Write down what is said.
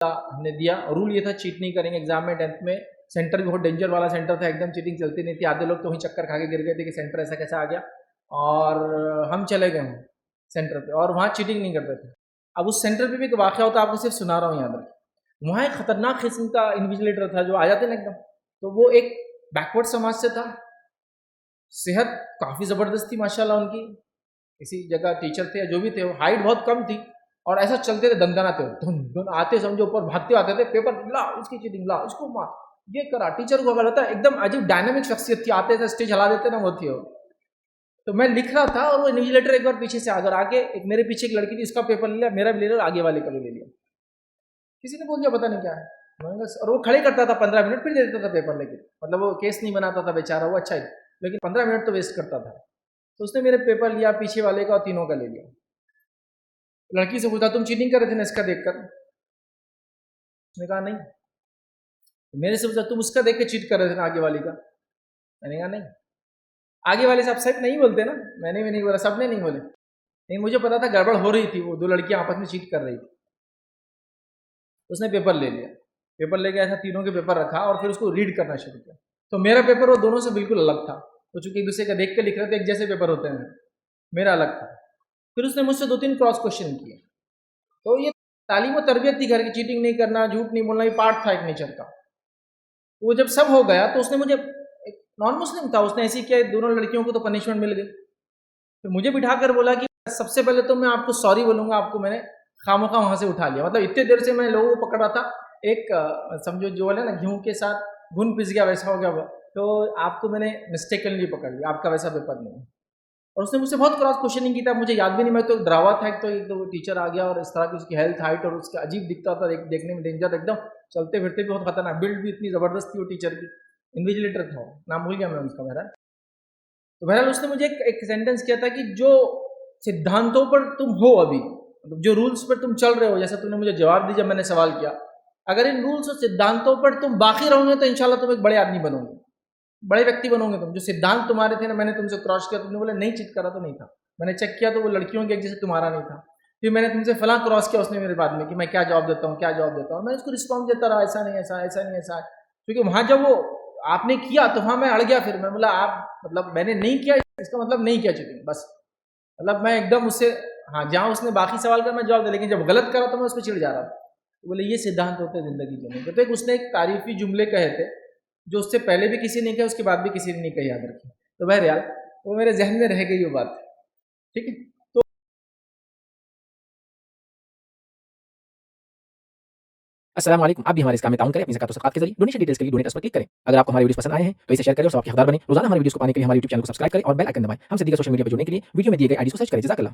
हमने दिया। रूल ये था चीट नहीं करेंगे एग्जाम में। 10th में सेंटर भी बहुत डेंजर वाला सेंटर था, एकदम चीटिंग चलती नहीं थी। आधे लोग तो वहीं चक्कर खा के गिर गए थे कि सेंटर ऐसा कैसा आ गया, और हम चले गए वहाँ सेंटर पे, और वहाँ चीटिंग नहीं करते थे। अब उस सेंटर पे भी एक वाक़या होता है, आपको सिर्फ सुना रहा हूँ याद रखें। वहाँ एक खतरनाक किस्म का इन्विजिलेटर था जो आ जाते ना एकदम, तो वो एक बैकवर्ड समाज से था। सेहत काफ़ी ज़बरदस्त थी माशाल्लाह उनकी, किसी जगह टीचर थे या जो भी थे, वो हाइट बहुत कम थी, और ऐसा चलते थे दंदनाते हुए, धुन धुन आते समझो ऊपर भागते आते थे, पेपर ला इसकी चीटिंग, ला इसको मार, ये करा, टीचर को अगर होता है एकदम अजीब डायनामिक शख्सियत थी, आते थे स्टेज हिला देते ना, वो थी वो। तो मैं लिख रहा था और वो इन्विजिलेटर एक बार पीछे से अगर आगे, एक मेरे पीछे एक लड़की थी, इसका पेपर ले लिया, मेरा भी ले लिया, आगे वाले का भी ले लिया। किसी ने बोल दिया पता नहीं क्या है, और वो खड़े करता था 15 मिनट, फिर दे देता था पेपर लेके। मतलब वो केस नहीं बनाता था बेचारा, वो अच्छा ही, लेकिन 15 मिनट तो वेस्ट करता था। तो उसने मेरे पेपर लिया, पीछे वाले का और तीनों का ले लिया। लड़की से पूछा तुम चीटिंग कर रहे थे ना इसका देखकर? उसने कहा नहीं। मेरे से पूछा तुम उसका देख के चीट कर रहे थे ना आगे वाली का? मैंने कहा नहीं। आगे वाले सब सच नहीं बोलते ना, मैंने भी नहीं बोला, सबने नहीं बोले, नहीं मुझे पता था गड़बड़ हो रही थी, वो दो लड़कियां आपस में चीट कर रही थी। उसने पेपर ले लिया, पेपर लेके ऐसा तीनों के पेपर रखा और फिर उसको रीड करना शुरू किया। तो मेरा पेपर वो दोनों से बिल्कुल अलग था, वो चूंकि एक दूसरे का देख के लिख रहे थे, एक जैसे पेपर होते हैं, मेरा अलग था। फिर उसने मुझसे 2-3 क्रॉस क्वेश्चन किए। तो ये तालीम और तरबियत थी घर की, चीटिंग नहीं करना, झूठ नहीं बोलना, ये पार्ट था एक नेचर का। वो जब सब हो गया तो उसने मुझे, एक नॉन मुस्लिम था, उसने ऐसी किया, दोनों लड़कियों को तो पनिशमेंट मिल गई। तो मुझे बिठा कर बोला कि सबसे पहले तो मैं आपको सॉरी बोलूंगा, आपको मैंने खामोखा वहां से उठा लिया। मतलब इतने देर से मैं लोगों को पकड़ रहा था, एक समझो जो है ना गेहूं के साथ घुन पिस गया वैसा हो गया वो। तो आपको मैंने मिस्टेकनली पकड़ लिया, आपका वैसा पेपर नहीं है। और उसने मुझसे बहुत क्रॉस क्वेश्चनिंग की था, मुझे याद भी नहीं, मैं तो डरावा था। एक तो वो टीचर आ गया और इस तरह की उसकी हेल्थ, हाइट और उसका अजीब दिखता था, देखने में डेंजर एकदम, चलते फिरते भी बहुत खतरनाक, बिल्ड भी इतनी ज़बरदस्त थी वो टीचर की। इन्विजिलेटर था वो, नाम भूल गया मैं उसका मेरा। तो बहरहाल उसने मुझे एक सेंटेंस किया था कि जो सिद्धांतों पर तुम हो अभी, मतलब जो रूल्स पर तुम चल रहे हो, जैसा तुमने मुझे जवाब दी जब मैंने सवाल किया, अगर इन रूल्स और सिद्धांतों पर तुम बाकी रहोगे तो इंशाल्लाह तुम एक बड़े आदमी बनोगे, बड़े व्यक्ति बनोगे तुम। जो सिद्धांत तुम्हारे थे ना, मैंने तुमसे क्रॉस किया, तुमने बोला नहीं चीट करा तो नहीं था, मैंने चेक किया तो वो लड़कियों के एक जैसे तुम्हारा नहीं था। फिर मैंने तुमसे फलां क्रॉस किया, उसने मेरे बाद में कि मैं क्या जवाब देता हूँ, क्या जवाब देता हूँ, मैं उसको रिस्पॉन्स देता रहा, ऐसा नहीं ऐसा, ऐसा नहीं ऐसा। क्योंकि वहां जब वो आपने किया तो वहां मैं अड़ गया, फिर मैं बोला आप मतलब मैंने नहीं किया इसका मतलब नहीं किया चीटिंग, बस। मतलब मैं एकदम उससे, हाँ जहाँ उसने बाकी सवाल का मैं जवाब दिया, लेकिन जब गलत करा तो मैं उस पर चिढ़ जा रहा था। तो बोले ये सिद्धांत होते हैं जिंदगी के। तो एक उसने एक तारीफी जुमले कहे थे जो उससे पहले भी किसी ने कहे, उसके बाद भी किसी ने नहीं कही, याद रखी। तो बहरहाल वो मेरे जहन में रह गई वो बात, ठीक है। तो अस्सलाम वालेकुम। आप भी हमारे इस काम में ताउन करें अपनी ज़कात और सदक़ात के ज़रिए। डोनेशन डिटेल्स के लिए डोनेट पर क्लिक करें। अगर आपको हमारे वीडियोज़ पसंद आए हैं तो इसे शेयर करें और सबके हक़दार बनें। रोज़ाना हमारे वीडियोज़ को पाने के लिए हमारे यूट्यूब चैनल को सब्सक्राइब करें और बेल आइकन दबाएं। हमसे दीगर सोशल मीडिया पर जुड़ने के लिए वीडियो में दिए गए आईडी को सर्च करें। जज़ाकल्लाह।